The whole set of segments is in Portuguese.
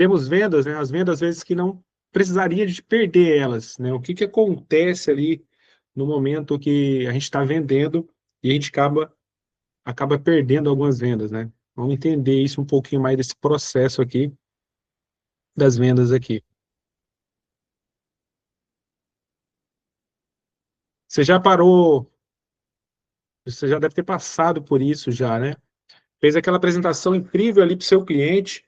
temos vendas, né, as vendas às vezes que não precisaria de perder elas, né? O que que acontece ali no momento que a gente está vendendo e a gente acaba perdendo algumas vendas, né? Vamos entender isso um pouquinho mais desse processo aqui das vendas aqui. Você já parou, você já deve ter passado por isso já, né? Fez aquela apresentação incrível ali para o seu cliente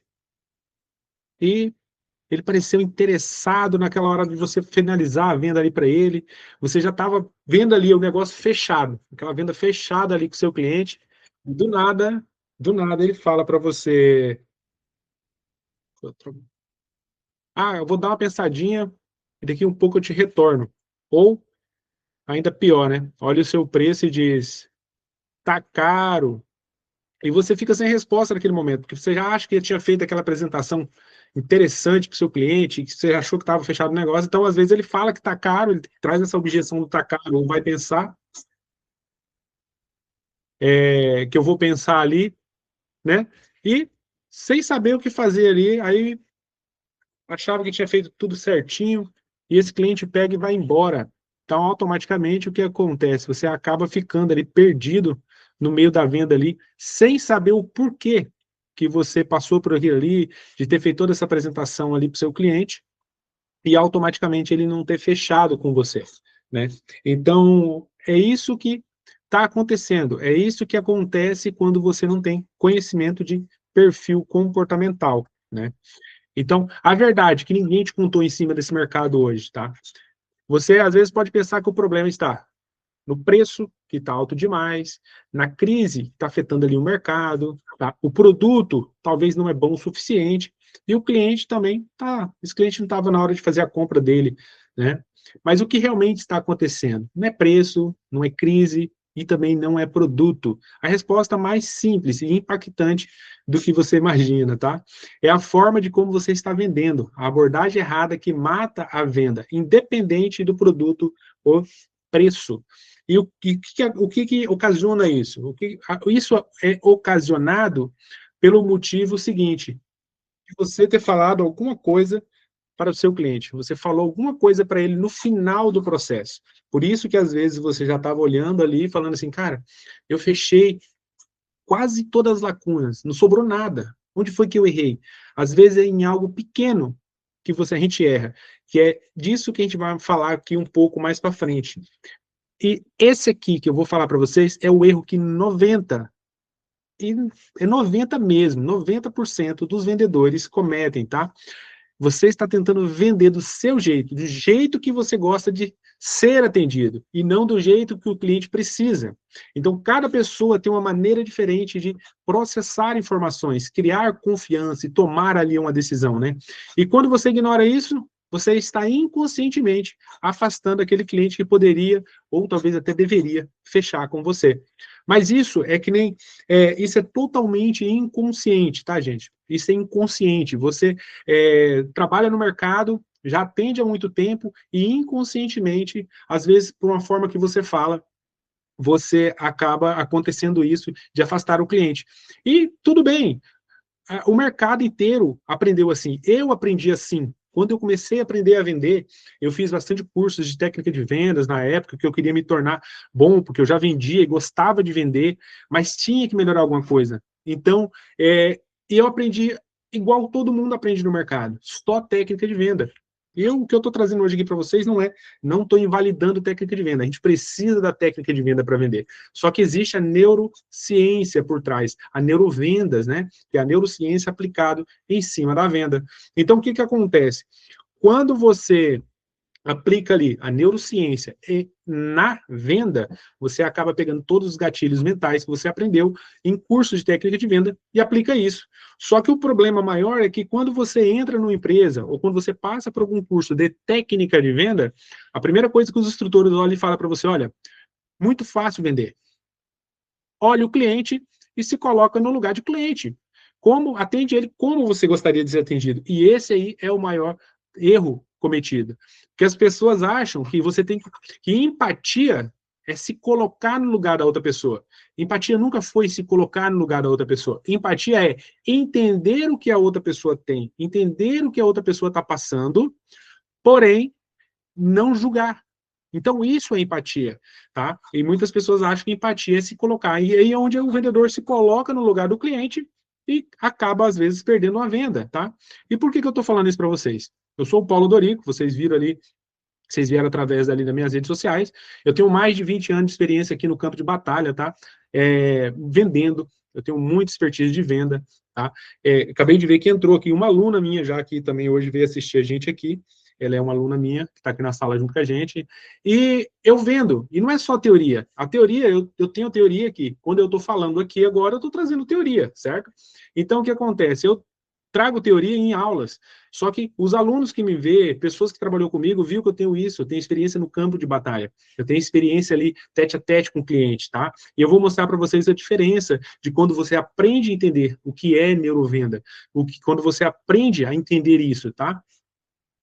e ele pareceu interessado naquela hora de você finalizar a venda ali para ele. Você já estava vendo ali o negócio fechado, aquela venda fechada ali com o seu cliente. Do nada, do nada ele fala para você: ah, eu vou dar uma pensadinha e daqui um pouco eu te retorno. Ou, ainda pior, né? Olha o seu preço e diz: tá caro. E você fica sem resposta naquele momento, porque você já acha que ele tinha feito aquela apresentação interessante para o seu cliente, que você achou que estava fechado o negócio, então às vezes ele fala que está caro, ele traz essa objeção do está caro, ou vai pensar que eu vou pensar ali, né? E sem saber o que fazer ali, aí achava que tinha feito tudo certinho, e esse cliente pega e vai embora. Então, automaticamente, o que acontece? Você acaba ficando ali perdido no meio da venda ali, sem saber o porquê que você passou por aquilo ali, de ter feito toda essa apresentação ali para o seu cliente, e automaticamente ele não ter fechado com você, né? Então, é isso que está acontecendo, é isso que acontece quando você não tem conhecimento de perfil comportamental, né? Então, a verdade que ninguém te contou em cima desse mercado hoje, tá? Você, às vezes, pode pensar que o problema está no preço, que está alto demais, na crise, que está afetando ali o mercado, tá? O produto talvez não é bom o suficiente, e o cliente também, esse cliente não estava na hora de fazer a compra dele, né? Mas o que realmente está acontecendo? Não é preço, não é crise, e também não é produto. A resposta mais simples e impactante do que você imagina, tá? É a forma de como você está vendendo, a abordagem errada que mata a venda, independente do produto ou preço. E o que ocasiona isso? Isso é ocasionado pelo motivo seguinte: de você ter falado alguma coisa para o seu cliente, você falou alguma coisa para ele no final do processo. Por isso que às vezes você já estava olhando ali, falando assim, cara, eu fechei quase todas as lacunas, não sobrou nada. Onde foi que eu errei? Às vezes é em algo pequeno que a gente erra, que é disso que a gente vai falar aqui um pouco mais para frente. E esse aqui que eu vou falar para vocês é o erro que 90, e é 90 mesmo, 90% dos vendedores cometem, tá? Você está tentando vender do seu jeito, do jeito que você gosta de ser atendido, e não do jeito que o cliente precisa. Então, cada pessoa tem uma maneira diferente de processar informações, criar confiança e tomar ali uma decisão, né? E quando você ignora isso, você está inconscientemente afastando aquele cliente que poderia, ou talvez até deveria, fechar com você. Mas isso é que nem, isso é totalmente inconsciente, tá, gente? Isso é inconsciente. Você trabalha no mercado, já atende há muito tempo e inconscientemente, às vezes, por uma forma que você fala, você acaba acontecendo isso de afastar o cliente. E tudo bem, o mercado inteiro aprendeu assim. Eu aprendi assim. Quando eu comecei a aprender a vender, eu fiz bastante cursos de técnica de vendas na época, que eu queria me tornar bom, porque eu já vendia e gostava de vender, mas tinha que melhorar alguma coisa. Então, eu aprendi igual todo mundo aprende no mercado, só técnica de venda. O que eu estou trazendo hoje aqui para vocês não estou invalidando técnica de venda. A gente precisa da técnica de venda para vender. Só que existe a neurociência por trás, a neurovendas, né? Que é a neurociência aplicada em cima da venda. Então, o que que acontece? Quando você aplica ali a neurociência e na venda, você acaba pegando todos os gatilhos mentais que você aprendeu em cursos de técnica de venda e aplica isso. Só que o problema maior é que quando você entra numa empresa ou quando você passa por algum curso de técnica de venda, a primeira coisa que os instrutores olham e falam para você, olha, muito fácil vender. Olha o cliente e se coloca no lugar de cliente. Como atende ele como você gostaria de ser atendido. E esse aí é o maior erro cometido. Porque as pessoas acham que você tem que empatia é se colocar no lugar da outra pessoa. Empatia nunca foi se colocar no lugar da outra pessoa. Empatia é entender o que a outra pessoa tem, entender o que a outra pessoa está passando, porém, não julgar. Então, isso é empatia, tá? E muitas pessoas acham que empatia é se colocar. E aí é onde o vendedor se coloca no lugar do cliente e acaba, às vezes, perdendo a venda, tá? E por que eu estou falando isso para vocês? Eu sou o Paulo Dorico, vocês viram ali, vocês vieram através ali das minhas redes sociais. Eu tenho mais de 20 anos de experiência aqui no campo de batalha, tá? Vendendo, eu tenho muita expertise de venda, tá? Acabei de ver que entrou aqui uma aluna minha já aqui também hoje veio assistir a gente aqui. Ela é uma aluna minha, que está aqui na sala junto com a gente, e eu vendo, e não é só teoria, a teoria, eu tenho teoria aqui, quando eu estou falando aqui agora, eu estou trazendo teoria, certo? Então, o que acontece? Eu trago teoria em aulas, só que os alunos que me vê, pessoas que trabalhou comigo, viu que eu tenho isso, eu tenho experiência no campo de batalha, eu tenho experiência ali tete a tete com o cliente, tá? E eu vou mostrar para vocês a diferença de quando você aprende a entender o que é neurovenda, quando você aprende a entender isso, tá?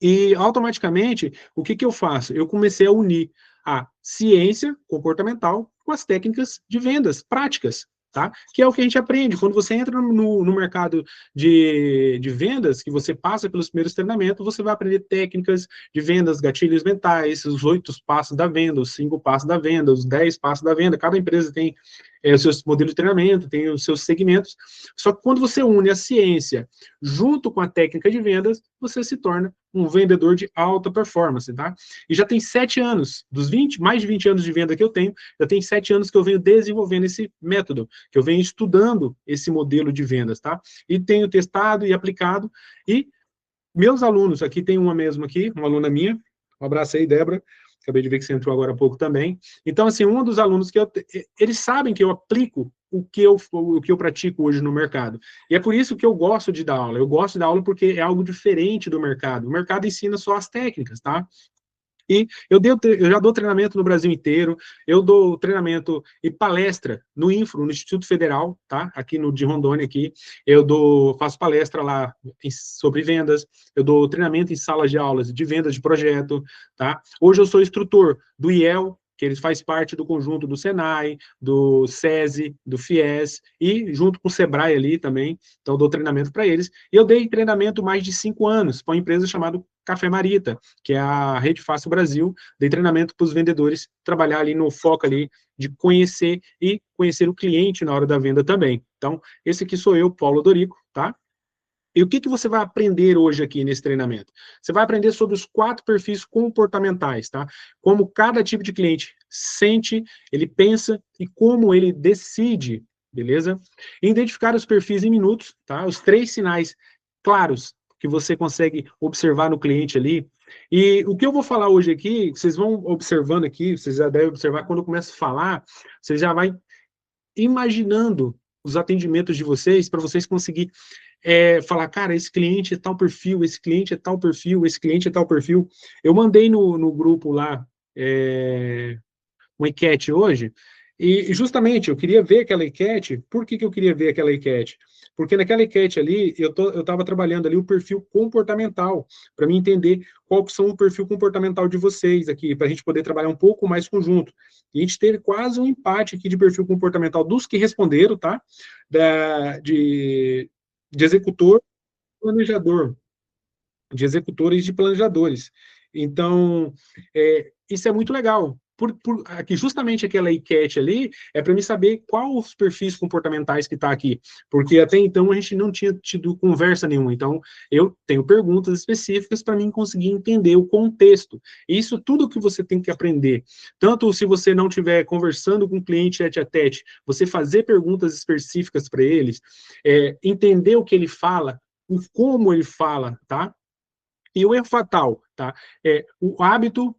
E, automaticamente, o que eu faço? Eu comecei a unir a ciência comportamental com as técnicas de vendas práticas, tá? Que é o que a gente aprende. Quando você entra no mercado de vendas, que você passa pelos primeiros treinamentos, você vai aprender técnicas de vendas, gatilhos mentais, os 8 passos da venda, os 5 passos da venda, os 10 passos da venda. Cada empresa tem os seus modelos de treinamento, tem os seus segmentos. Só que quando você une a ciência junto com a técnica de vendas, você se torna um vendedor de alta performance, tá? E já tem 7 anos, dos 20, mais de 20 anos de venda que eu tenho, já tem 7 anos que eu venho desenvolvendo esse método, que eu venho estudando esse modelo de vendas, tá? E tenho testado e aplicado, e meus alunos, aqui tem uma mesmo aqui, uma aluna minha, um abraço aí, Débora, acabei de ver que você entrou agora há pouco também. Então, assim, um dos alunos que eles sabem que eu aplico o que eu pratico hoje no mercado. E é por isso que eu gosto de dar aula. Eu gosto de dar aula porque é algo diferente do mercado. O mercado ensina só as técnicas, tá? E eu já dou treinamento no Brasil inteiro, eu dou treinamento e palestra no INFRO, no Instituto Federal, tá? Aqui de Rondônia, aqui. Faço palestra lá sobre vendas, eu dou treinamento em salas de aulas de vendas de projeto, tá? Hoje eu sou instrutor do IEL, que ele faz parte do conjunto do Senai, do SESI, do FIES, e junto com o Sebrae ali também, então eu dou treinamento para eles. E eu dei treinamento mais de 5 anos para uma empresa chamada Café Marita, que é a Rede Fácil Brasil, dei treinamento para os vendedores trabalhar ali no foco ali de conhecer e conhecer o cliente na hora da venda também. Então, esse aqui sou eu, Paulo Dorico, tá? E o que você vai aprender hoje aqui nesse treinamento? Você vai aprender sobre os 4 perfis comportamentais, tá? Como cada tipo de cliente sente, ele pensa e como ele decide, beleza? Identificar os perfis em minutos, tá? Os 3 sinais claros que você consegue observar no cliente ali. E o que eu vou falar hoje aqui, vocês vão observando aqui, vocês já devem observar, quando eu começo a falar, vocês já vai imaginando os atendimentos de vocês, para vocês conseguirem falar, cara, esse cliente é tal perfil, esse cliente é tal perfil, esse cliente é tal perfil. Eu mandei no grupo lá uma enquete hoje, e justamente eu queria ver aquela enquete. Por que eu queria ver aquela enquete? Porque naquela enquete ali, eu estava trabalhando ali o perfil comportamental, para mim entender qual que são o perfil comportamental de vocês aqui, para a gente poder trabalhar um pouco mais conjunto. E a gente teve quase um empate aqui de perfil comportamental dos que responderam, tá? De executor, planejador, de executores e de planejadores. Então, isso é muito legal. Aqui, justamente aquela enquete ali é para mim saber quais os perfis comportamentais que está aqui, porque até então a gente não tinha tido conversa nenhuma. Então, eu tenho perguntas específicas para mim conseguir entender o contexto. Isso tudo que você tem que aprender. Tanto se você não estiver conversando com o cliente tete a tete, você fazer perguntas específicas para eles, entender o que ele fala, o como ele fala, tá? E o erro fatal, tá? O hábito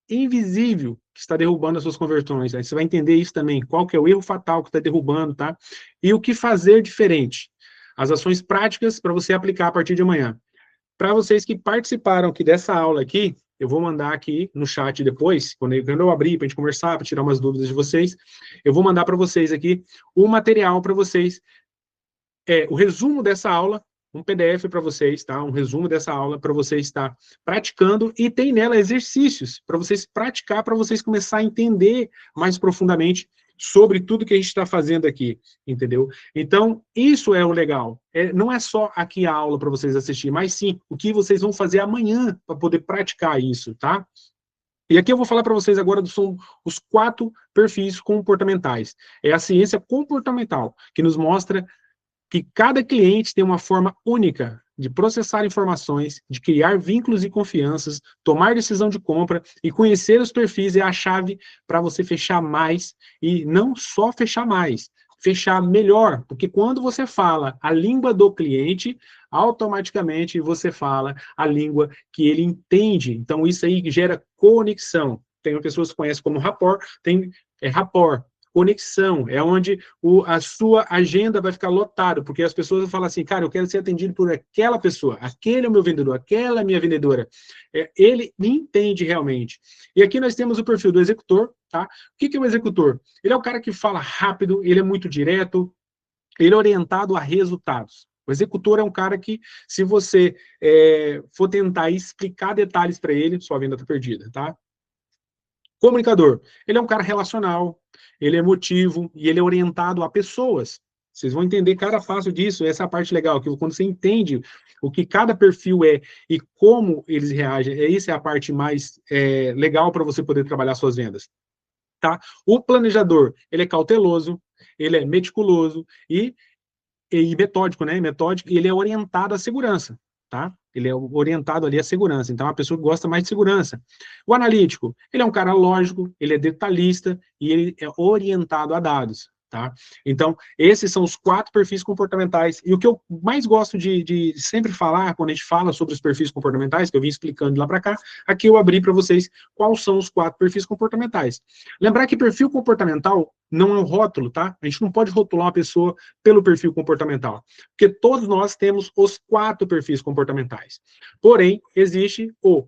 invisível que está derrubando as suas conversões. Aí você vai entender isso também, qual que é o erro fatal que está derrubando, tá? E o que fazer diferente. As ações práticas para você aplicar a partir de amanhã. Para vocês que participaram aqui dessa aula aqui, eu vou mandar aqui no chat depois, quando eu abrir para a gente conversar, para tirar umas dúvidas de vocês, eu vou mandar para vocês aqui o material para vocês, o resumo dessa aula, um PDF para vocês, tá? Um resumo dessa aula para você estar praticando, e tem nela exercícios para vocês praticar, para vocês começar a entender mais profundamente sobre tudo que a gente está fazendo aqui, entendeu? Então, isso é o legal. Não é só aqui a aula para vocês assistir, mas sim o que vocês vão fazer amanhã para poder praticar isso, tá? E aqui eu vou falar para vocês agora são os 4 perfis comportamentais. É a ciência comportamental, que nos mostra que cada cliente tem uma forma única de processar informações, de criar vínculos e confianças, tomar decisão de compra, e conhecer os perfis é a chave para você fechar mais, e não só fechar mais, fechar melhor, porque quando você fala a língua do cliente, automaticamente você fala a língua que ele entende. Então isso aí gera conexão. Tem pessoas que conhecem como rapport, tem rapport, conexão, é onde a sua agenda vai ficar lotada, porque as pessoas vão falar assim, cara, eu quero ser atendido por aquela pessoa, aquele é o meu vendedor, aquela é a minha vendedora. Ele me entende realmente. E aqui nós temos o perfil do executor, tá? O que é o executor? Ele é o cara que fala rápido, ele é muito direto, ele é orientado a resultados. O executor é um cara que, se você for tentar explicar detalhes para ele, sua venda está perdida, tá? Comunicador, ele é um cara relacional, ele é emotivo e ele é orientado a pessoas. Vocês vão entender cada passo disso, essa é a parte legal, que quando você entende o que cada perfil é e como eles reagem, essa é a parte mais legal para você poder trabalhar suas vendas. Tá? O planejador, ele é cauteloso, ele é meticuloso e metódico, né? Metódico, e ele é orientado à segurança, tá? Ele é orientado ali à segurança, então é uma pessoa que gosta mais de segurança. O analítico, ele é um cara lógico, ele é detalhista e ele é orientado a dados, tá? Então, esses são os 4 perfis comportamentais, e o que eu mais gosto de sempre falar, quando a gente fala sobre os perfis comportamentais, que eu vim explicando lá para cá, aqui eu abri para vocês quais são os 4 perfis comportamentais. Lembrar que perfil comportamental não é um rótulo, tá? A gente não pode rotular uma pessoa pelo perfil comportamental, porque todos nós temos os 4 perfis comportamentais. Porém, existe o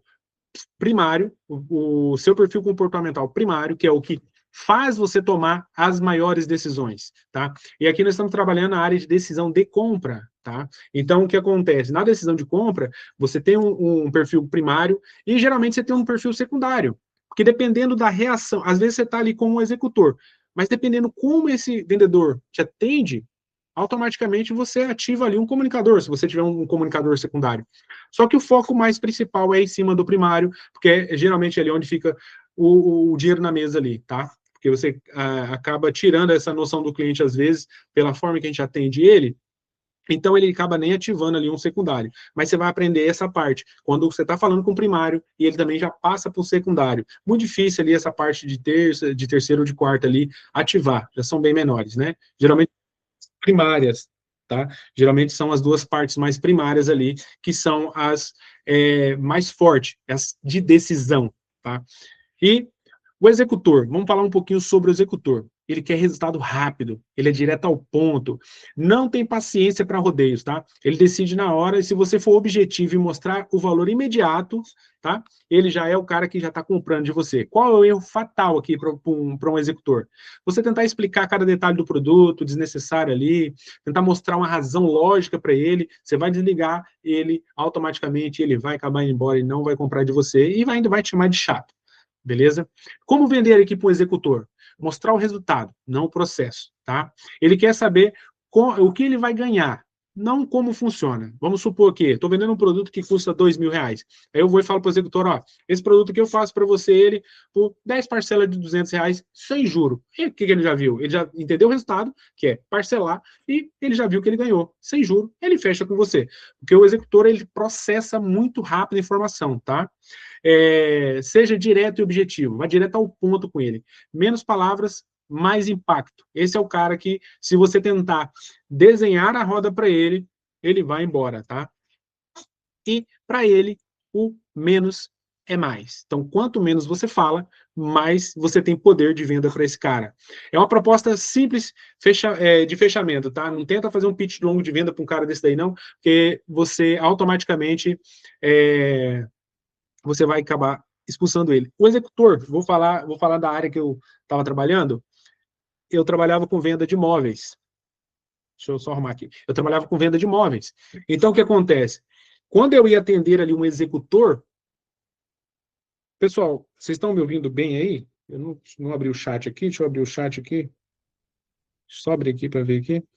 primário, o seu perfil comportamental primário, que é o que faz você tomar as maiores decisões, tá? E aqui nós estamos trabalhando na área de decisão de compra, tá? Então, o que acontece? Na decisão de compra, você tem um perfil primário e geralmente você tem um perfil secundário, porque dependendo da reação, às vezes você está ali como um executor, mas dependendo como esse vendedor te atende, automaticamente você ativa ali um comunicador, se você tiver um comunicador secundário. Só que o foco mais principal é em cima do primário, porque é geralmente ali onde fica o dinheiro na mesa ali, tá? Porque você acaba tirando essa noção do cliente, às vezes, pela forma que a gente atende ele, então ele acaba nem ativando ali um secundário. Mas você vai aprender essa parte, quando você está falando com o primário, e ele também já passa para o secundário. Muito difícil ali essa parte de terceiro ou de quarta ali, ativar, já são bem menores, né? Geralmente primárias, tá? Geralmente são as 2 partes mais primárias ali, que são as mais fortes, as de decisão, tá? E o executor, vamos falar um pouquinho sobre o executor. Ele quer resultado rápido, ele é direto ao ponto, não tem paciência para rodeios, tá? Ele decide na hora, e se você for objetivo e mostrar o valor imediato, tá? Ele já é o cara que já está comprando de você. Qual é o erro fatal aqui para um executor? Você tentar explicar cada detalhe do produto, desnecessário ali, tentar mostrar uma razão lógica para ele, você vai desligar ele automaticamente, ele vai acabar indo embora e não vai comprar de você, e ainda vai te chamar de chato. Beleza? Como vender aqui para o executor? Mostrar o resultado, não o processo, tá? Ele quer saber o que ele vai ganhar, não como funciona. Vamos supor que estou vendendo um produto que custa R$2.000. Aí eu vou e falo para o executor, ó, esse produto que eu faço para você, ele por 10 parcelas de R$200, sem juro. E o que ele já viu? Ele já entendeu o resultado, que é parcelar, e ele já viu que ele ganhou. Sem juro, ele fecha com você. Porque o executor, ele processa muito rápido a informação, tá? Seja direto e objetivo, vá direto ao ponto com ele. Menos palavras, mais impacto. Esse é o cara que, se você tentar desenhar a roda para ele, ele vai embora, tá? E, para ele, o menos é mais. Então, quanto menos você fala, mais você tem poder de venda para esse cara. É uma proposta simples de fechamento, tá? Não tenta fazer um pitch longo de venda para um cara desse daí, não, porque você automaticamente você vai acabar expulsando ele. O executor, vou falar da área que eu estava trabalhando, eu trabalhava com venda de imóveis. Deixa eu só arrumar aqui. Eu trabalhava com venda de imóveis. Então, o que acontece? Quando eu ia atender ali um executor, pessoal, vocês estão me ouvindo bem aí? Eu não abri o chat aqui, deixa eu abrir o chat aqui. Só abrir aqui para ver aqui. Deixa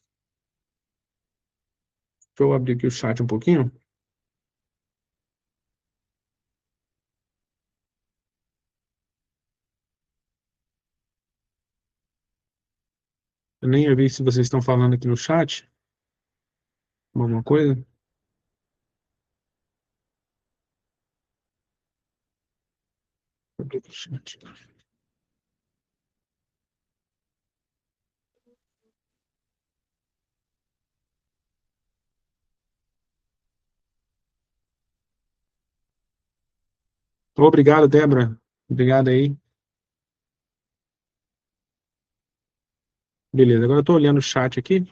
eu abrir aqui o chat um pouquinho. Eu nem vi se vocês estão falando aqui no chat. Alguma coisa. Abrir o chat. Obrigado, Débora. Obrigado aí. Beleza, agora eu estou olhando o chat aqui,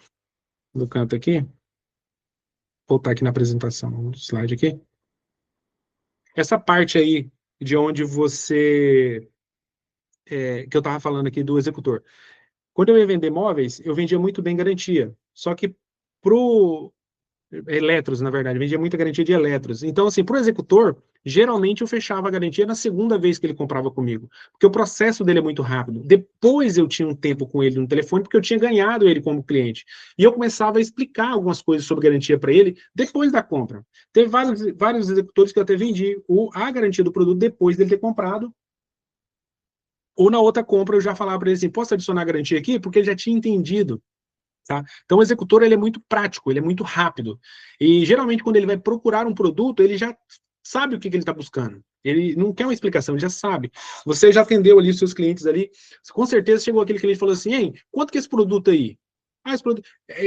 no canto aqui. Vou voltar aqui na apresentação, no slide aqui. Essa parte aí de onde você... que eu estava falando aqui do executor. Quando eu ia vender móveis, eu vendia muito bem garantia. Só que pro eletros, na verdade, vendia muita garantia de eletros. Então, assim, para o executor, geralmente eu fechava a garantia na segunda vez que ele comprava comigo, porque o processo dele é muito rápido. Depois eu tinha um tempo com ele no telefone, porque eu tinha ganhado ele como cliente. E eu começava a explicar algumas coisas sobre garantia para ele depois da compra. Teve vários executores que eu até vendi a garantia do produto depois dele ter comprado, ou na outra compra eu já falava para ele assim, posso adicionar a garantia aqui? Porque ele já tinha entendido. Tá? Então, o executor ele é muito prático, ele é muito rápido. E, geralmente, quando ele vai procurar um produto, ele já sabe o que ele está buscando. Ele não quer uma explicação, ele já sabe. Você já atendeu ali os seus clientes ali, com certeza chegou aquele cliente e falou assim, hein, quanto que é esse produto aí? Ah, esse produto,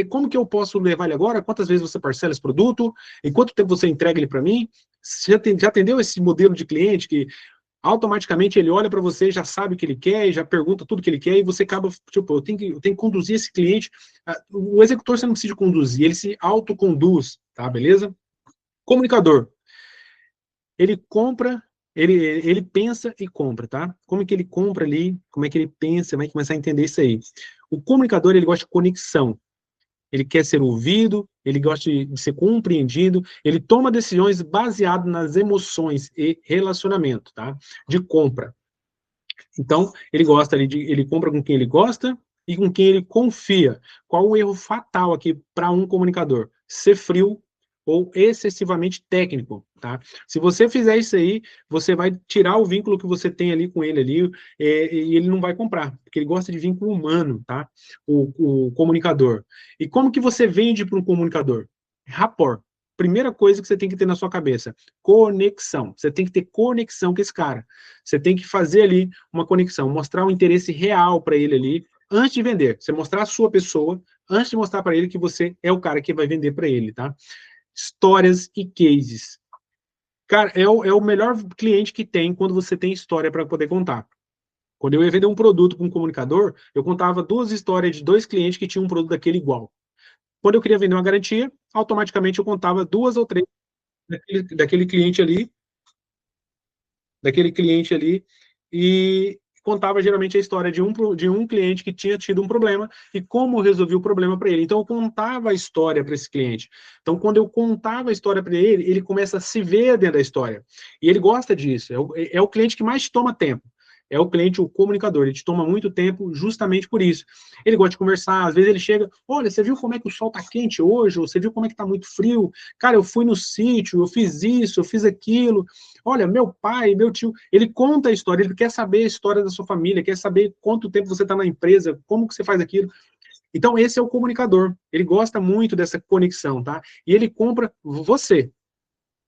como que eu posso levar ele agora? Quantas vezes você parcela esse produto? Em quanto tempo você entrega ele para mim? Você já atendeu esse modelo de cliente que automaticamente ele olha para você, já sabe o que ele quer, já pergunta tudo que ele quer, e você acaba, tipo, eu tenho que conduzir esse cliente. O executor você não precisa conduzir, ele se autoconduz, tá, beleza? Comunicador, ele compra, ele pensa e compra, tá? Como é que ele compra ali, como é que ele pensa, vai começar a entender isso aí. O comunicador, ele gosta de conexão, ele quer ser ouvido, ele gosta de ser compreendido, ele toma decisões baseadas nas emoções e relacionamento, tá? De compra. Então, ele compra com quem ele gosta e com quem ele confia. Qual o erro fatal aqui para um comunicador? Ser frio ou excessivamente técnico, tá? Se você fizer isso aí, você vai tirar o vínculo que você tem ali com ele ali, e ele não vai comprar, porque ele gosta de vínculo humano, tá? O comunicador. E como que você vende para um comunicador? Rapport. Primeira coisa que você tem que ter na sua cabeça, conexão. Você tem que ter conexão com esse cara. Você tem que fazer ali uma conexão, mostrar um interesse real para ele ali, antes de vender. Você mostrar a sua pessoa, antes de mostrar para ele que você é o cara que vai vender para ele, tá? Histórias e cases. Cara, é o melhor cliente que tem quando você tem história para poder contar. Quando eu ia vender um produto para um comunicador, eu contava 2 histórias de 2 clientes que tinham um produto daquele igual. Quando eu queria vender uma garantia, automaticamente eu contava 2 ou 3 daquele cliente ali, e contava geralmente a história de um cliente que tinha tido um problema e como resolvi o problema para ele. Então, eu contava a história para esse cliente. Então, quando eu contava a história para ele, ele começa a se ver dentro da história. E ele gosta disso. É o cliente que mais toma tempo. É o cliente, o comunicador. Ele te toma muito tempo justamente por isso. Ele gosta de conversar. Às vezes ele chega, olha, você viu como é que o sol está quente hoje? Ou você viu como é que está muito frio? Cara, eu fui no sítio, eu fiz isso, eu fiz aquilo. Olha, meu pai, meu tio, ele conta a história, ele quer saber a história da sua família, quer saber quanto tempo você está na empresa, como que você faz aquilo. Então, esse é o comunicador. Ele gosta muito dessa conexão, tá? E ele compra você.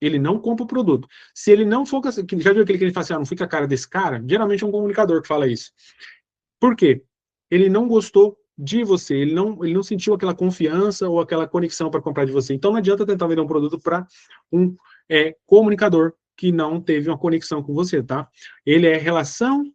Ele não compra o produto. Se ele não for... Já viu aquele que ele fala assim, não fica a cara desse cara? Geralmente é um comunicador que fala isso. Por quê? Ele não gostou de você, ele não sentiu aquela confiança ou aquela conexão para comprar de você. Então não adianta tentar vender um produto para um comunicador que não teve uma conexão com você, tá? Ele é a relação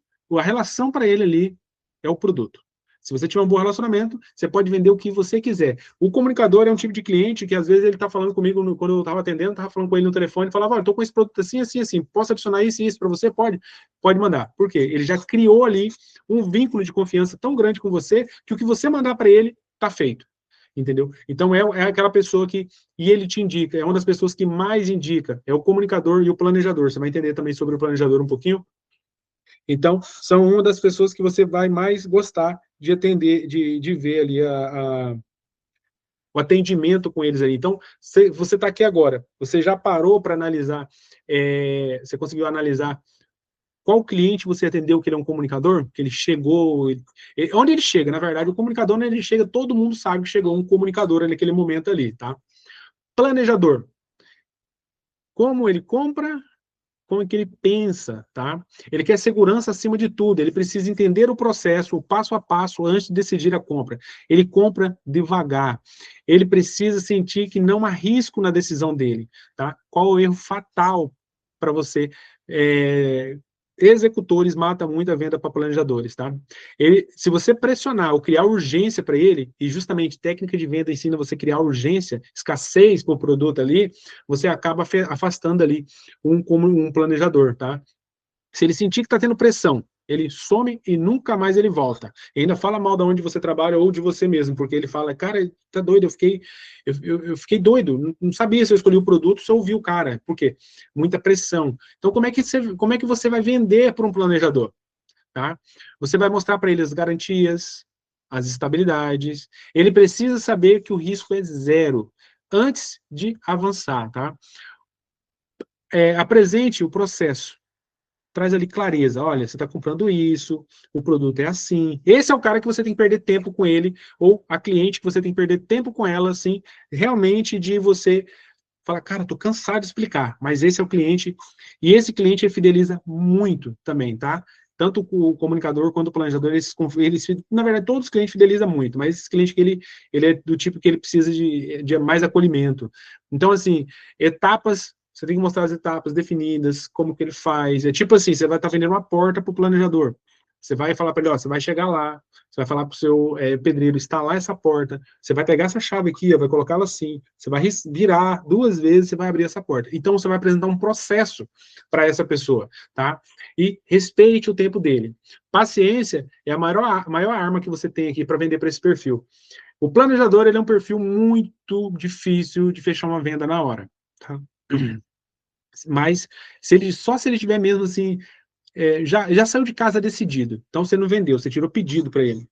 para ele ali é o produto. Se você tiver um bom relacionamento, você pode vender o que você quiser. O comunicador é um tipo de cliente que, às vezes, ele está falando comigo, quando eu estava atendendo, estava falando com ele no telefone, falava, olha, estou com esse produto assim, assim, assim, posso adicionar isso e isso para você? Pode mandar. Por quê? Ele já criou ali um vínculo de confiança tão grande com você, que o que você mandar para ele, está feito. entendeu? Então, é aquela pessoa que, e ele te indica, é uma das pessoas que mais indica, é o comunicador e o planejador. Você vai entender também sobre o planejador um pouquinho. Então, são uma das pessoas que você vai mais gostar de atender, de ver ali o atendimento com eles ali. Então, você está aqui agora, você já parou para analisar, você conseguiu analisar qual cliente você atendeu que ele é um comunicador? Que ele chegou... onde ele chega, na verdade, o comunicador, onde ele chega, todo mundo sabe que chegou um comunicador naquele momento ali, tá? Planejador. Como ele compra, como é que ele pensa, tá? Ele quer segurança acima de tudo, ele precisa entender o processo, o passo a passo, antes de decidir a compra. Ele compra devagar. Ele precisa sentir que não há risco na decisão dele, tá? Qual o erro fatal para você? Executores matam muito a venda para planejadores, tá? Se você pressionar ou criar urgência para ele, e justamente técnica de venda ensina você a criar urgência, escassez para o produto ali, você acaba afastando ali como um planejador, tá? Se ele sentir que está tendo pressão, ele some e nunca mais ele volta. E ainda fala mal de onde você trabalha ou de você mesmo, porque ele fala, cara, tá doido, eu fiquei doido, não sabia se eu escolhi o produto, se eu ouvi o cara. Por quê? Muita pressão. Então, como é que você vai vender para um planejador? Tá? Você vai mostrar para ele as garantias, as estabilidades. Ele precisa saber que o risco é zero antes de avançar, tá? Apresente o processo, traz ali clareza. Olha, você está comprando isso, o produto é assim. Esse é o cara que você tem que perder tempo com ele, ou a cliente que você tem que perder tempo com ela, assim, realmente de você falar, cara, tô cansado de explicar, mas esse é o cliente, e esse cliente fideliza muito também, tá? Tanto o comunicador quanto o planejador, na verdade, todos os clientes fidelizam muito, mas esse cliente que ele é do tipo que ele precisa de mais acolhimento. Então, assim, etapas, você tem que mostrar as etapas definidas, como que ele faz. É tipo assim, você vai estar vendendo uma porta para o planejador. Você vai falar para ele, ó, você vai chegar lá, você vai falar para o seu pedreiro instalar essa porta, você vai pegar essa chave aqui, ó, vai colocá-la assim, você vai virar 2 vezes, você vai abrir essa porta. Então, você vai apresentar um processo para essa pessoa, tá? E respeite o tempo dele. Paciência é a maior arma que você tem aqui para vender para esse perfil. O planejador, ele é um perfil muito difícil de fechar uma venda na hora, tá? Mas, só se ele tiver mesmo assim, já saiu de casa decidido. Então, você não vendeu, você tirou pedido para ele.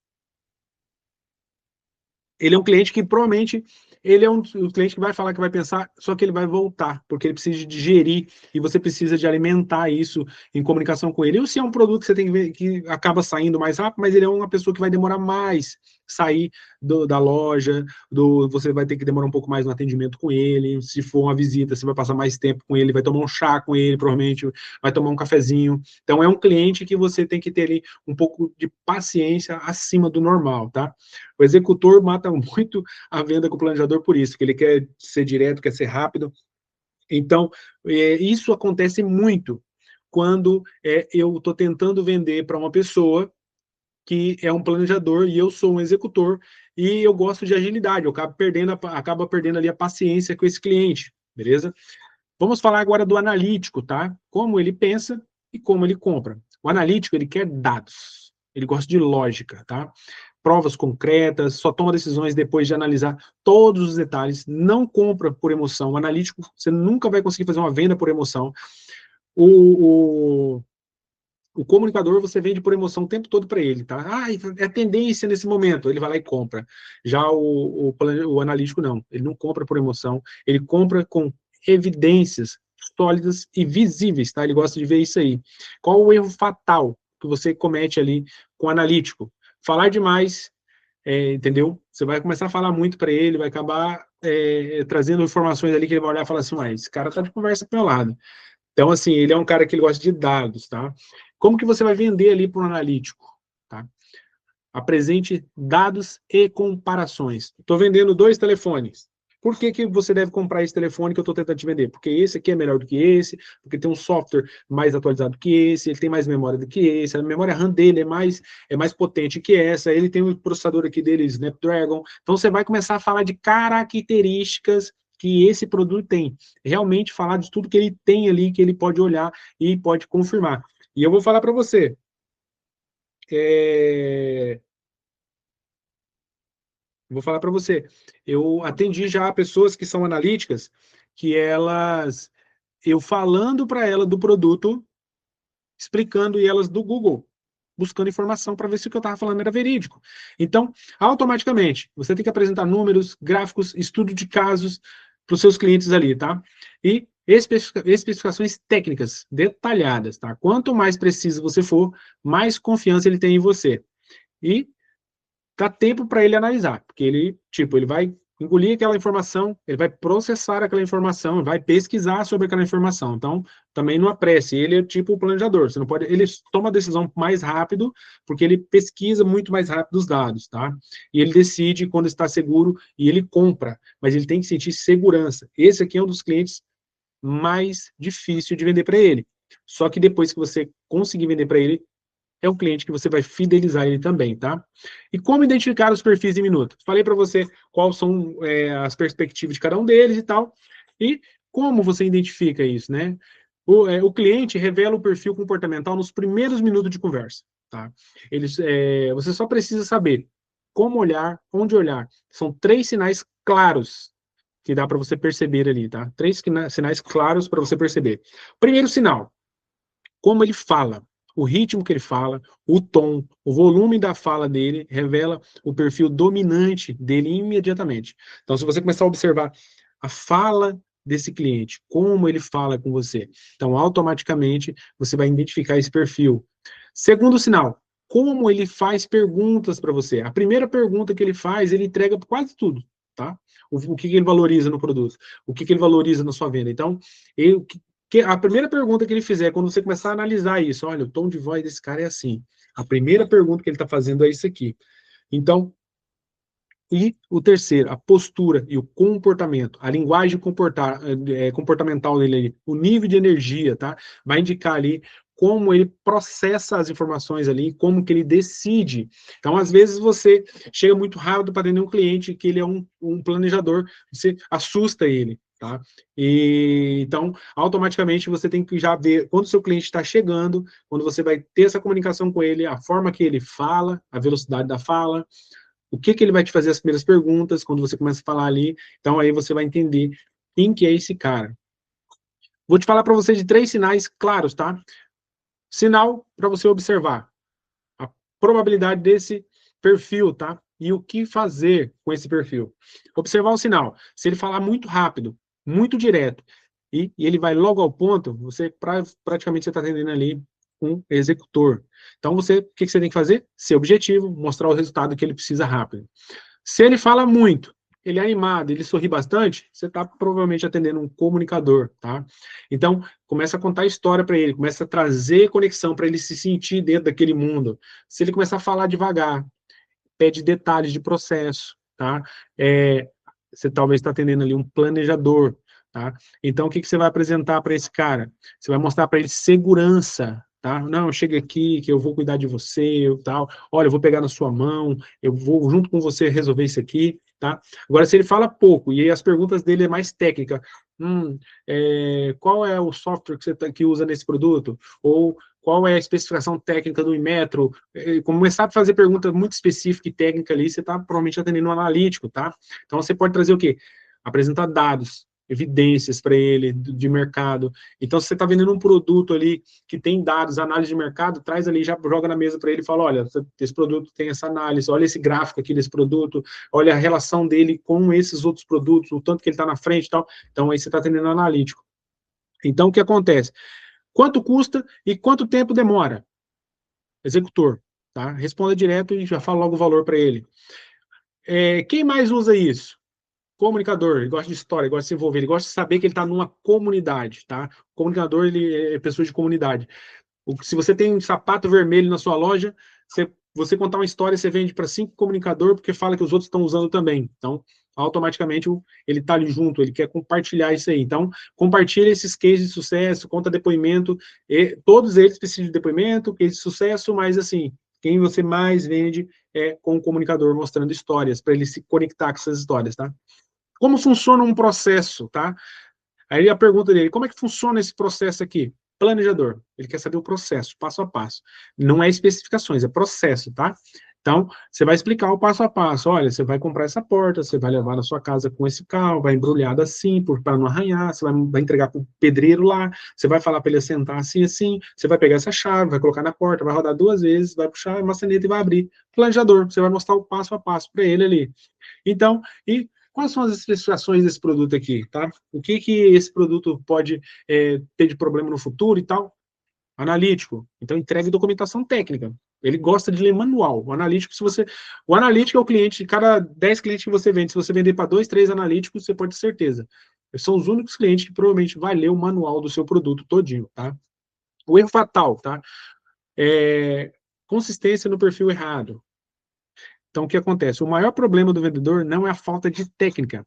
Ele é um cliente que provavelmente ele é um cliente que vai falar que vai pensar, só que ele vai voltar, porque ele precisa de digerir e você precisa de alimentar isso em comunicação com ele. Ou se é um produto que você tem que ver que acaba saindo mais rápido, mas ele é uma pessoa que vai demorar mais sair da loja, você vai ter que demorar um pouco mais no atendimento com ele. Se for uma visita, você vai passar mais tempo com ele, vai tomar um chá com ele, provavelmente vai tomar um cafezinho. Então é um cliente que você tem que ter ali um pouco de paciência acima do normal, tá? O executor mata muito a venda com o planejador por isso, que ele quer ser direto, quer ser rápido. Então, isso acontece muito quando eu estou tentando vender para uma pessoa que é um planejador e eu sou um executor e eu gosto de agilidade, eu acabo perdendo ali a paciência com esse cliente, beleza? Vamos falar agora do analítico, tá? Como ele pensa e como ele compra. O analítico, ele quer dados, ele gosta de lógica, tá? Provas concretas, só toma decisões depois de analisar todos os detalhes, não compra por emoção. O analítico, você nunca vai conseguir fazer uma venda por emoção. O comunicador, você vende por emoção o tempo todo para ele, tá? Ah, é tendência nesse momento, ele vai lá e compra. Já o analítico, não. Ele não compra por emoção, ele compra com evidências sólidas e visíveis, tá? Ele gosta de ver isso aí. Qual o erro fatal que você comete ali com o analítico? Falar demais, entendeu? Você vai começar a falar muito para ele, vai acabar trazendo informações ali que ele vai olhar e falar assim, esse cara tá de conversa pro meu lado. Então, assim, ele é um cara que ele gosta de dados, tá? Como que você vai vender ali para o analítico, tá? Apresente dados e comparações. Estou vendendo 2 telefones. Por que você deve comprar esse telefone que eu estou tentando te vender? Porque esse aqui é melhor do que esse, porque tem um software mais atualizado que esse, ele tem mais memória do que esse, a memória RAM dele é mais potente que essa, ele tem um processador aqui dele, Snapdragon. Então, você vai começar a falar de características que esse produto tem. Realmente falar de tudo que ele tem ali, que ele pode olhar e pode confirmar. E eu vou falar para você, é, Vou falar para você, eu atendi já pessoas que são analíticas, que eu falando para ela do produto, explicando e elas do Google, buscando informação para ver se o que eu estava falando era verídico. Então, automaticamente, você tem que apresentar números, gráficos, estudo de casos para os seus clientes ali, tá? E especificações técnicas detalhadas, tá? Quanto mais preciso você for, mais confiança ele tem em você. E dá tempo para ele analisar, porque ele vai engolir aquela informação, ele vai processar aquela informação, vai pesquisar sobre aquela informação. Então, também não apresse. Ele é tipo o planejador. Você não pode, ele toma a decisão mais rápido, porque ele pesquisa muito mais rápido os dados, tá? E ele decide quando está seguro e ele compra, mas ele tem que sentir segurança. Esse aqui é um dos clientes mais difícil de vender para ele. Só que depois que você conseguir vender para ele, é um cliente que você vai fidelizar ele também, tá? E como identificar os perfis em minutos? Falei para você quais são as perspectivas de cada um deles e tal. E como você identifica isso, né? O cliente revela o perfil comportamental nos primeiros minutos de conversa, tá? Você só precisa saber como olhar, onde olhar. São 3 sinais claros que dá para você perceber ali, tá? 3 sinais claros para você perceber. Primeiro sinal, como ele fala, o ritmo que ele fala, o tom, o volume da fala dele revela o perfil dominante dele imediatamente. Então, se você começar a observar a fala desse cliente, como ele fala com você, então automaticamente você vai identificar esse perfil. Segundo sinal, como ele faz perguntas para você. A primeira pergunta que ele faz, ele entrega quase tudo, tá? O que ele valoriza no produto, o que ele valoriza na sua venda. Então, a primeira pergunta que ele fizer, quando você começar a analisar isso, olha, o tom de voz desse cara é assim. A primeira pergunta que ele está fazendo é isso aqui. Então, e o terceiro, a postura e o comportamento, a linguagem comportamental dele, o nível de energia, tá? Vai indicar ali como ele processa as informações ali, como que ele decide. Então, às vezes, você chega muito rápido para atender um cliente que ele é um planejador, você assusta ele, tá? Então, automaticamente, você tem que já ver quando o seu cliente está chegando, quando você vai ter essa comunicação com ele, a forma que ele fala, a velocidade da fala, o que ele vai te fazer as primeiras perguntas, quando você começa a falar ali, então aí você vai entender quem que é esse cara. Vou te falar para você de 3 sinais claros, tá? Sinal para você observar a probabilidade desse perfil, tá? E o que fazer com esse perfil. Observar o sinal. Se ele falar muito rápido, muito direto, e ele vai logo ao ponto, praticamente você está atendendo ali um executor. Então, o que você tem que fazer? Ser objetivo, mostrar o resultado que ele precisa rápido. Se ele fala muito, ele é animado, ele sorri bastante, você está provavelmente atendendo um comunicador, tá? Então, começa a contar história para ele, começa a trazer conexão para ele se sentir dentro daquele mundo. Se ele começar a falar devagar, pede detalhes de processo, tá? Você talvez está atendendo ali um planejador, tá? Então, o que você vai apresentar para esse cara? Você vai mostrar para ele segurança, tá? Não, chega aqui que eu vou cuidar de você, tal. Olha, eu vou pegar na sua mão, eu vou junto com você resolver isso aqui, tá? Agora, se ele fala pouco e as perguntas dele é mais técnica, qual é o software que que usa nesse produto? Ou qual é a especificação técnica do Inmetro? Começar a fazer pergunta muito específica e técnica ali, você está provavelmente atendendo um analítico, tá? Então, você pode trazer o quê? Apresentar dados, evidências para ele de mercado. Então, se você está vendendo um produto ali que tem dados, análise de mercado, traz ali, já joga na mesa para ele e fala, olha, esse produto tem essa análise, olha esse gráfico aqui desse produto, olha a relação dele com esses outros produtos, o tanto que ele está na frente e tal. Então, aí você está atendendo um analítico. Então, o que acontece? Quanto custa e quanto tempo demora? Executor, tá? Responda direto e já fala logo o valor para ele. Quem mais usa isso? Comunicador, ele gosta de história, ele gosta de se envolver, ele gosta de saber que ele está numa comunidade, tá? Comunicador, ele é pessoa de comunidade. Se você tem um sapato vermelho na sua loja, você contar uma história, você vende para 5 comunicadores, porque fala que os outros estão usando também. Então, automaticamente, ele está ali junto, ele quer compartilhar isso aí. Então, compartilha esses cases de sucesso, conta depoimento, todos eles precisam de depoimento, case de sucesso, mas assim, quem você mais vende é com o comunicador, mostrando histórias, para ele se conectar com essas histórias, tá? Como funciona um processo, tá? Aí a pergunta dele, como é que funciona esse processo aqui? Planejador, ele quer saber o processo, passo a passo. Não é especificações, é processo, tá? Então, você vai explicar o passo a passo. Olha, você vai comprar essa porta, você vai levar na sua casa com esse carro, vai embrulhada assim, para não arranhar, você vai entregar para o pedreiro lá, você vai falar para ele sentar assim, assim, você vai pegar essa chave, vai colocar na porta, vai rodar 2 vezes, vai puxar a maçaneta e vai abrir. Planejador, você vai mostrar o passo a passo para ele ali. Então, e quais são as especificações desse produto aqui, tá? O que esse produto pode ter de problema no futuro e tal? Analítico. Então, entregue documentação técnica. Ele gosta de ler manual. O analítico, o analítico é o cliente, de cada 10 clientes que você vende, se você vender para 2, 3 analíticos, você pode ter certeza. São os únicos clientes que provavelmente vai ler o manual do seu produto todinho, tá? O erro fatal, tá? Consistência no perfil errado. Então, o que acontece? O maior problema do vendedor não é a falta de técnica,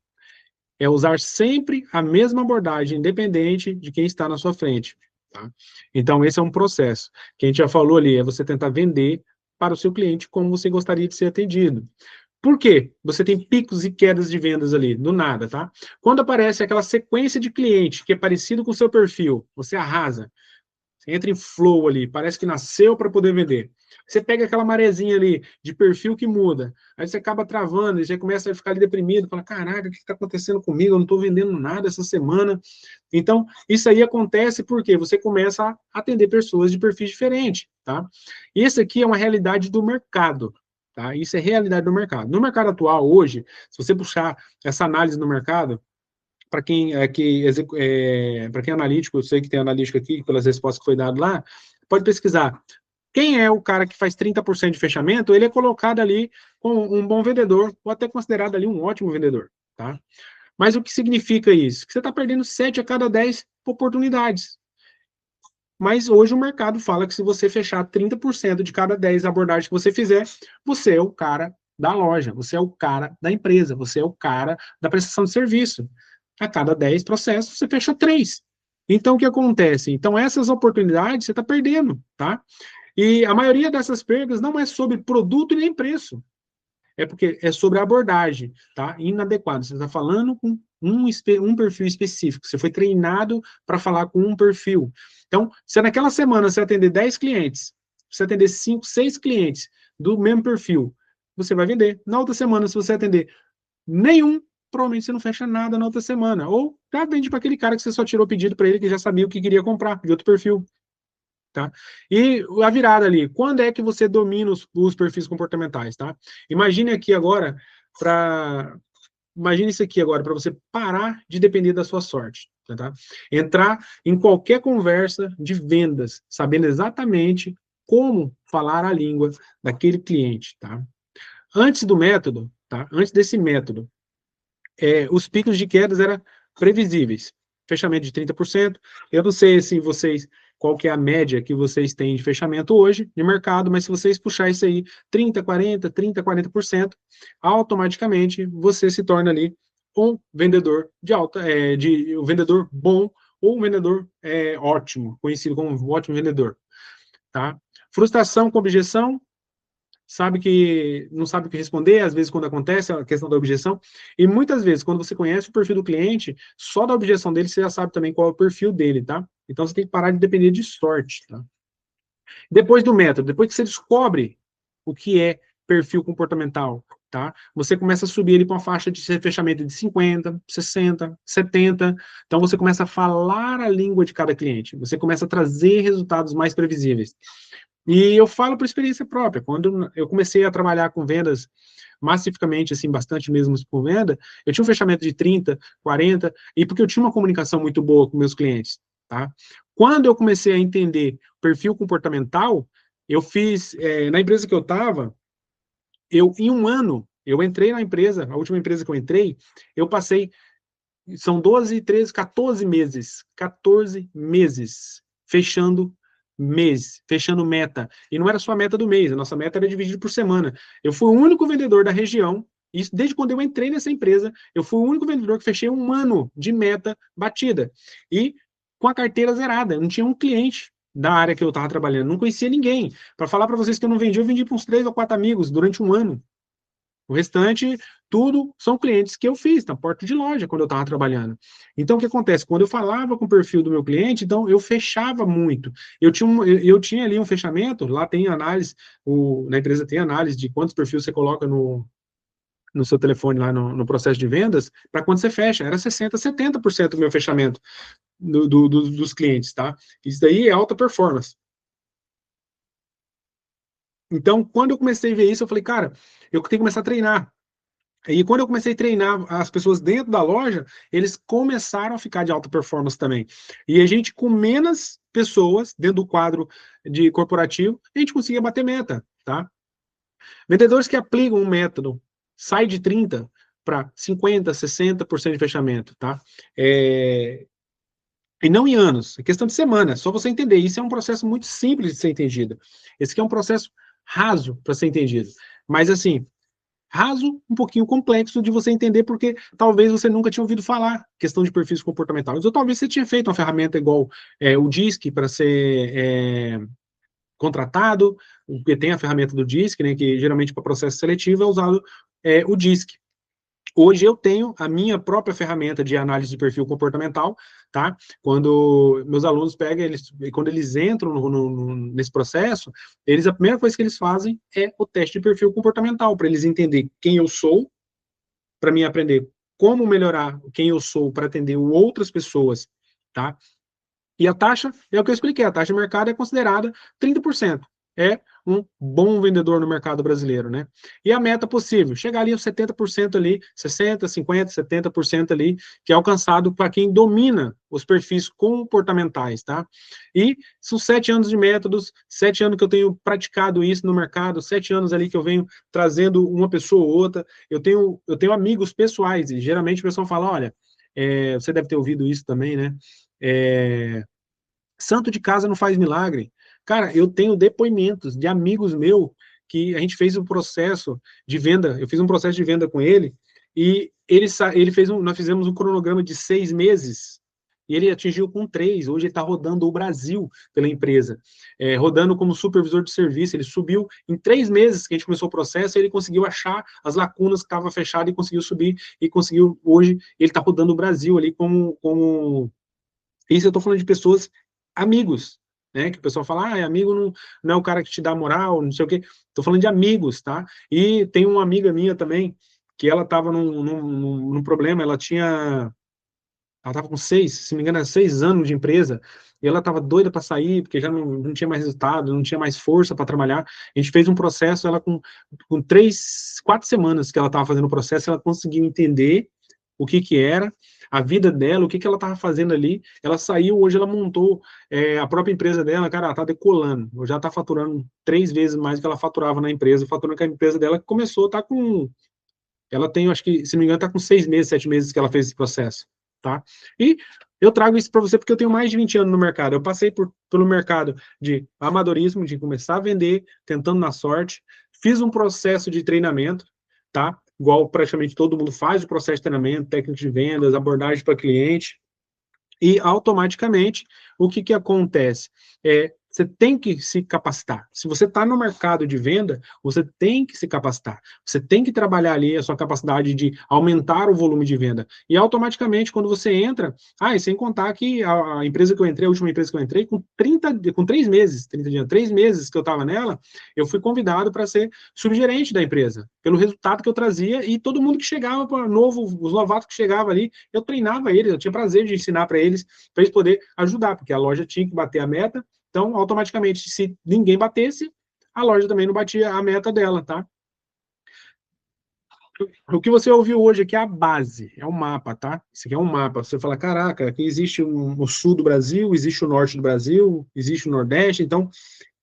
é usar sempre a mesma abordagem, independente de quem está na sua frente. Tá? Então, esse é um processo. Que a gente já falou ali, é você tentar vender para o seu cliente como você gostaria de ser atendido. Por quê? Você tem picos e quedas de vendas ali, do nada, tá? Quando aparece aquela sequência de cliente que é parecido com o seu perfil, você arrasa. Você entra em flow ali, parece que nasceu para poder vender. Você pega aquela marezinha ali de perfil que muda, aí você acaba travando, e você começa a ficar ali deprimido, fala, caraca, o que está acontecendo comigo? Eu não estou vendendo nada essa semana. Então, isso aí acontece porque você começa a atender pessoas de perfis diferentes, tá? E esse aqui é uma realidade do mercado, tá? Isso é realidade do mercado. No mercado atual, hoje, se você puxar essa análise no mercado, para quem para quem é analítico, eu sei que tem analítico aqui, pelas respostas que foi dado lá, pode pesquisar. Quem é o cara que faz 30% de fechamento, ele é colocado ali como um bom vendedor, ou até considerado ali um ótimo vendedor, tá? Mas o que significa isso? Que você está perdendo 7 a cada 10 oportunidades. Mas hoje o mercado fala que se você fechar 30% de cada 10 abordagens que você fizer, você é o cara da loja, você é o cara da empresa, você é o cara da prestação de serviço. A cada 10 processos, você fecha 3. Então, o que acontece? Então, essas oportunidades você está perdendo, tá? E a maioria dessas perdas não é sobre produto e nem preço. É porque é sobre a abordagem, tá? Inadequado. Você está falando com um perfil específico. Você foi treinado para falar com um perfil. Então, se naquela semana você atender 10 clientes, você atender 5, 6 clientes do mesmo perfil, você vai vender. Na outra semana, se você atender nenhum, provavelmente você não fecha nada na outra semana. Ou já vende para aquele cara que você só tirou o pedido para ele, que já sabia o que queria comprar, de outro perfil. Tá? E a virada ali, quando é que você domina os perfis comportamentais, tá? Imagine aqui agora, imagine isso aqui agora, para você parar de depender da sua sorte, tá? Entrar em qualquer conversa de vendas, sabendo exatamente como falar a língua daquele cliente, tá? Antes do método, tá? Antes desse método, os picos de quedas eram previsíveis. Fechamento de 30%. Eu não sei se vocês, qual que é a média que vocês têm de fechamento hoje de mercado, mas se vocês puxar isso aí 30, 40, 30, 40%, automaticamente você se torna ali um vendedor de alta, um vendedor bom ou um vendedor ótimo, conhecido como um ótimo vendedor. Tá? Frustração com objeção, não sabe o que responder, às vezes quando acontece a questão da objeção, e muitas vezes, quando você conhece o perfil do cliente, só da objeção dele, você já sabe também qual é o perfil dele, tá? Então, você tem que parar de depender de sorte, tá? Depois do método, depois que você descobre o que é perfil comportamental, tá? Você começa a subir ele para uma faixa de fechamento de 50, 60, 70, então você começa a falar a língua de cada cliente, você começa a trazer resultados mais previsíveis. E eu falo por experiência própria. Quando eu comecei a trabalhar com vendas massificamente, assim, bastante mesmo por venda, eu tinha um fechamento de 30, 40, e porque eu tinha uma comunicação muito boa com meus clientes, tá? Quando eu comecei a entender perfil comportamental, eu fiz, na empresa que eu estava, em um ano, eu entrei na empresa, a última empresa que eu entrei, eu passei, são 12, 13, 14 meses, fechando meta. E não era só a meta do mês, a nossa meta era dividida por semana. Eu fui o único vendedor da região, isso desde quando eu entrei nessa empresa, eu fui o único vendedor que fechei um ano de meta batida. E com a carteira zerada, não tinha um cliente da área que eu estava trabalhando, não conhecia ninguém. Para falar para vocês que eu não vendi, eu vendi para uns 3 ou 4 amigos durante um ano. O restante, tudo são clientes que eu fiz na porta de loja, quando eu estava trabalhando. Então, o que acontece? Quando eu falava com o perfil do meu cliente, então, eu fechava muito. Eu tinha ali um fechamento, lá tem análise, na empresa tem análise de quantos perfis você coloca no seu telefone, lá no processo de vendas, para quando você fecha. Era 60%, 70% do meu fechamento dos clientes, tá? Isso daí é alta performance. Então, quando eu comecei a ver isso, eu falei, cara, eu tenho que começar a treinar. E quando eu comecei a treinar as pessoas dentro da loja, eles começaram a ficar de alta performance também. E a gente, com menos pessoas dentro do quadro de corporativo, a gente conseguia bater meta, tá? Vendedores que aplicam um método, sai de 30 para 50, 60% de fechamento, tá? E não em anos, é questão de semana, só você entender. Isso é um processo muito simples de ser entendido. Esse aqui é um processo raso para ser entendido. Mas, assim, raso, um pouquinho complexo de você entender, porque talvez você nunca tinha ouvido falar questão de perfis comportamentais, ou talvez você tinha feito uma ferramenta igual o DISC para ser contratado, porque tem a ferramenta do DISC, né, que geralmente para processo seletivo é usado o DISC. Hoje eu tenho a minha própria ferramenta de análise de perfil comportamental, tá? Quando meus alunos pegam, quando eles entram nesse processo, a primeira coisa que eles fazem é o teste de perfil comportamental, para eles entenderem quem eu sou, para mim aprender como melhorar quem eu sou para atender outras pessoas, tá? E a taxa, é o que eu expliquei, a taxa de mercado é considerada 30%. É um bom vendedor no mercado brasileiro, né? E a meta possível, chegar ali aos 70% ali, 60%, 50%, 70% ali, que é alcançado para quem domina os perfis comportamentais, tá? E são 7 anos de métodos, 7 anos que eu tenho praticado isso no mercado, 7 anos ali que eu venho trazendo uma pessoa ou outra, eu tenho amigos pessoais, e geralmente o pessoal fala, olha, você deve ter ouvido isso também, né? Santo de casa não faz milagre. Cara, eu tenho depoimentos de amigos meus que a gente fez um processo de venda, eu fiz um processo de venda com ele, e ele fez nós fizemos um cronograma de 6 meses, e ele atingiu com 3. Hoje ele está rodando o Brasil pela empresa, rodando como supervisor de serviço. Ele subiu em 3 meses que a gente começou o processo, ele conseguiu achar as lacunas que estavam fechadas e conseguiu subir, e conseguiu, hoje, ele está rodando o Brasil ali como isso eu estou falando de pessoas, amigos, né? Que o pessoal fala, amigo não é o cara que te dá moral, não sei o quê. Estou falando de amigos, tá? E tem uma amiga minha também, que ela estava num problema, ela estava com 6, se não me engano, 6 anos de empresa, e ela estava doida para sair, porque já não tinha mais resultado, não tinha mais força para trabalhar. A gente fez um processo, ela com 3, 4 semanas que ela estava fazendo o processo, ela conseguiu entender o que era a vida dela, o que ela estava fazendo ali. Ela saiu, hoje ela montou a própria empresa dela, cara, ela está decolando, já está faturando 3 vezes mais do que ela faturava na empresa, faturando que a empresa dela começou, tá com, ela tem, acho que, se não me engano, está com 6 meses, 7 meses que ela fez esse processo, tá? E eu trago isso para você porque eu tenho mais de 20 anos no mercado, eu passei pelo mercado de amadorismo, de começar a vender, tentando na sorte, fiz um processo de treinamento, tá? Igual praticamente todo mundo faz o processo de treinamento, técnica de vendas, abordagem para cliente, e automaticamente o que acontece? Você tem que se capacitar. Se você está no mercado de venda, você tem que se capacitar. Você tem que trabalhar ali a sua capacidade de aumentar o volume de venda. E automaticamente, quando você entra, e sem contar que a empresa que eu entrei, a última empresa que eu entrei, com 3 meses, 30 dias, 3 meses que eu estava nela, eu fui convidado para ser subgerente da empresa, pelo resultado que eu trazia, e todo mundo que chegava novo, os novatos que chegavam ali, eu treinava eles, eu tinha prazer de ensinar para eles poder ajudar, porque a loja tinha que bater a meta. Então, automaticamente, se ninguém batesse, a loja também não batia a meta dela, tá? O que você ouviu hoje aqui é a base, é um mapa, tá? Isso aqui é um mapa. Você fala, caraca, aqui existe o sul do Brasil, existe o norte do Brasil, existe o nordeste, então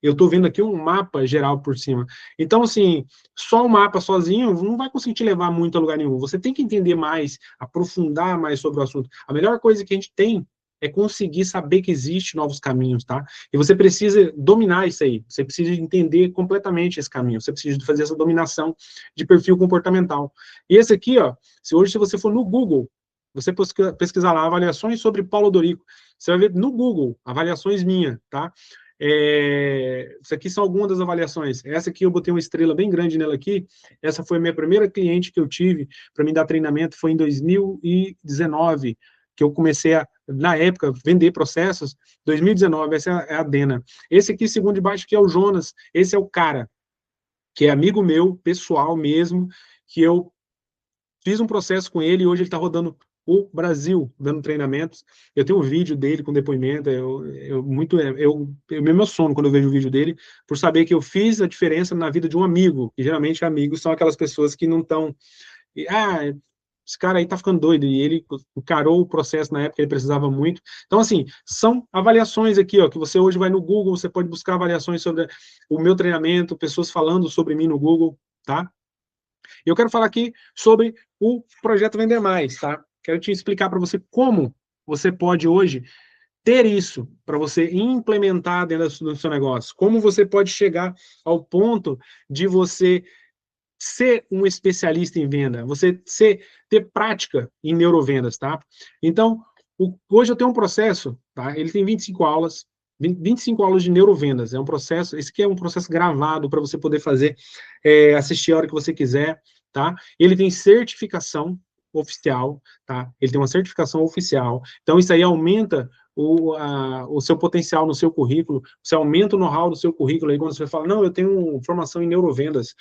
eu estou vendo aqui um mapa geral por cima. Então, assim, só o mapa sozinho não vai conseguir te levar muito a lugar nenhum. Você tem que entender mais, aprofundar mais sobre o assunto. A melhor coisa que a gente tem é conseguir saber que existem novos caminhos, tá? E você precisa dominar isso aí. Você precisa entender completamente esse caminho. Você precisa fazer essa dominação de perfil comportamental. E esse aqui, ó, se você for no Google, você pesquisar lá avaliações sobre Paulo Dorico, você vai ver no Google avaliações minhas, tá? Isso aqui são algumas das avaliações. Essa aqui eu botei uma estrela bem grande nela aqui. Essa foi a minha primeira cliente que eu tive para me dar treinamento, foi em 2019, que eu comecei a, na época, vender processos. 2019, essa é a Dena. Esse aqui, segundo de baixo, que é o Jonas. Esse é o cara, que é amigo meu, pessoal mesmo, que eu fiz um processo com ele e hoje ele está rodando o Brasil, dando treinamentos. Eu tenho um vídeo dele com depoimento, eu me emociono quando eu vejo o vídeo dele, por saber que eu fiz a diferença na vida de um amigo, e geralmente amigos são aquelas pessoas que não estão... esse cara aí tá ficando doido, e ele encarou o processo na época, ele precisava muito. Então, assim, são avaliações aqui, ó, que você hoje vai no Google, você pode buscar avaliações sobre o meu treinamento, pessoas falando sobre mim no Google, tá? Eu quero falar aqui sobre o Projeto Vender Mais, tá? Quero te explicar para você como você pode hoje ter isso para você implementar dentro do seu negócio. Como você pode chegar ao ponto de você ser um especialista em venda, você ter prática em neurovendas, tá? Então, hoje eu tenho um processo, tá? Ele tem 25 aulas, 25 aulas de neurovendas. É um processo, esse aqui é um processo gravado para você poder fazer, assistir a hora que você quiser, tá? Ele tem certificação oficial, tá? Ele tem uma certificação oficial. Então, isso aí aumenta o seu potencial no seu currículo, você aumenta o know-how do seu currículo, aí quando você fala, não, eu tenho formação em neurovendas,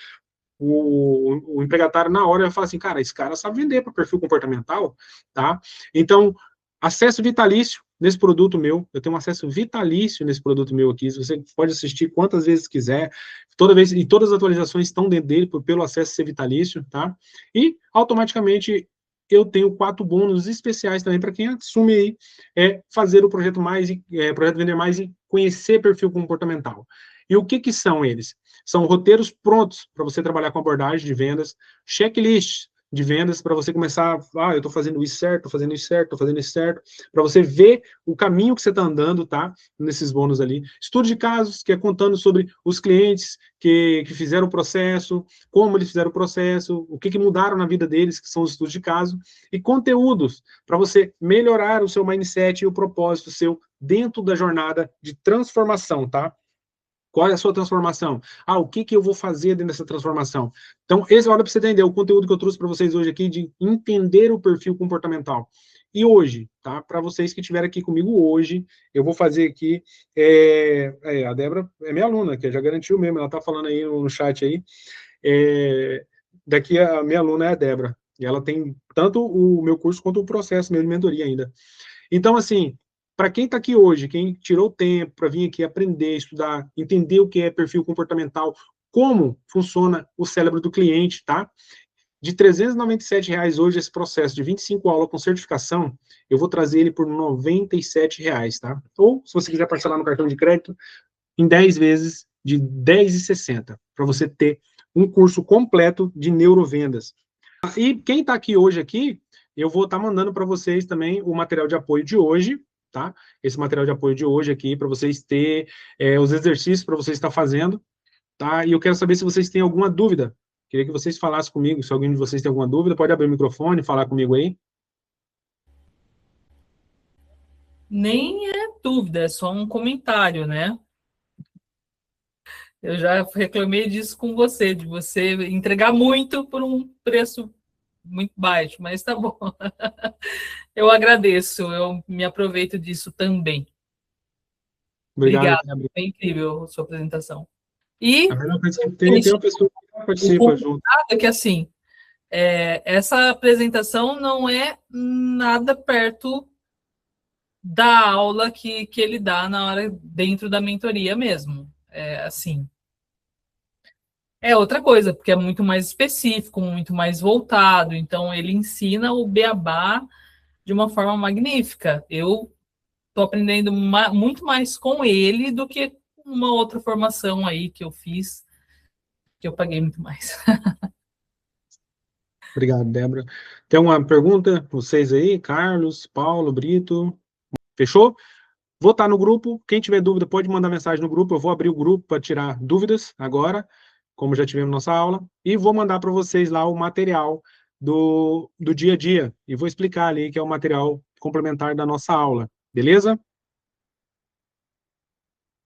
o empregatário na hora vai falar assim, cara, esse cara sabe vender para perfil comportamental, tá? Então, acesso vitalício nesse produto meu, eu tenho um acesso vitalício nesse produto meu aqui, você pode assistir quantas vezes quiser, toda vez, e todas as atualizações estão dentro dele pelo acesso ser vitalício, tá? E, automaticamente, eu tenho 4 bônus especiais também para quem assume aí fazer o projeto projeto Vender Mais e conhecer perfil comportamental. E o que são eles? São roteiros prontos para você trabalhar com abordagem de vendas, checklists de vendas para você começar, eu estou fazendo isso certo, estou fazendo isso certo, estou fazendo isso certo, para você ver o caminho que você está andando, tá? Nesses bônus ali. Estudo de casos, que é contando sobre os clientes que fizeram o processo, como eles fizeram o processo, o que mudaram na vida deles, que são os estudos de caso, e conteúdos para você melhorar o seu mindset e o propósito seu dentro da jornada de transformação, tá? Qual é a sua transformação? O que eu vou fazer dentro dessa transformação? Então, olha para você entender, o conteúdo que eu trouxe para vocês hoje aqui de entender o perfil comportamental. E hoje, tá? Para vocês que estiverem aqui comigo hoje, eu vou fazer aqui, a Débora é minha aluna, que já garantiu mesmo, ela está falando aí no chat aí, daqui a minha aluna é a Débora, e ela tem tanto o meu curso quanto o processo mesmo de mentoria ainda. Então, assim, para quem está aqui hoje, quem tirou o tempo para vir aqui aprender, estudar, entender o que é perfil comportamental, como funciona o cérebro do cliente, tá? De R$ 397 hoje, esse processo de 25 aulas com certificação, eu vou trazer ele por R$ 97, tá? Ou, se você quiser parcelar no cartão de crédito, em 10 vezes de R$ 10,60, para você ter um curso completo de neurovendas. E quem está aqui hoje, eu vou estar mandando para vocês também o material de apoio de hoje, tá? Esse material de apoio de hoje aqui, para vocês terem os exercícios para vocês estar fazendo, tá? E eu quero saber se vocês têm alguma dúvida. Queria que vocês falassem comigo. Se alguém de vocês tem alguma dúvida, pode abrir o microfone e falar comigo aí. Nem é dúvida, é só um comentário, né? Eu já reclamei disso com você, de você entregar muito por um preço muito baixo, mas tá bom. Eu agradeço, eu me aproveito disso também. Obrigado, Obrigada, Gabriel. foi incrível a sua apresentação. E A melhor coisa que tem uma pessoa que participa junto. é que, assim, essa apresentação não é nada perto da aula que ele dá na hora dentro da mentoria mesmo. Assim, é outra coisa, porque é muito mais específico, muito mais voltado. Então, ele ensina o beabá de uma forma magnífica. Eu estou aprendendo muito mais com ele do que uma outra formação aí que eu fiz, que eu paguei muito mais. Obrigado, Débora. Tem uma pergunta para vocês aí? Carlos, Paulo, Brito. Fechou? Vou estar no grupo. Quem tiver dúvida, pode mandar mensagem no grupo. Eu vou abrir o grupo para tirar dúvidas agora, como já tivemos nossa aula. E vou mandar para vocês lá o material do dia a dia. E vou explicar ali que é o material complementar da nossa aula. Beleza?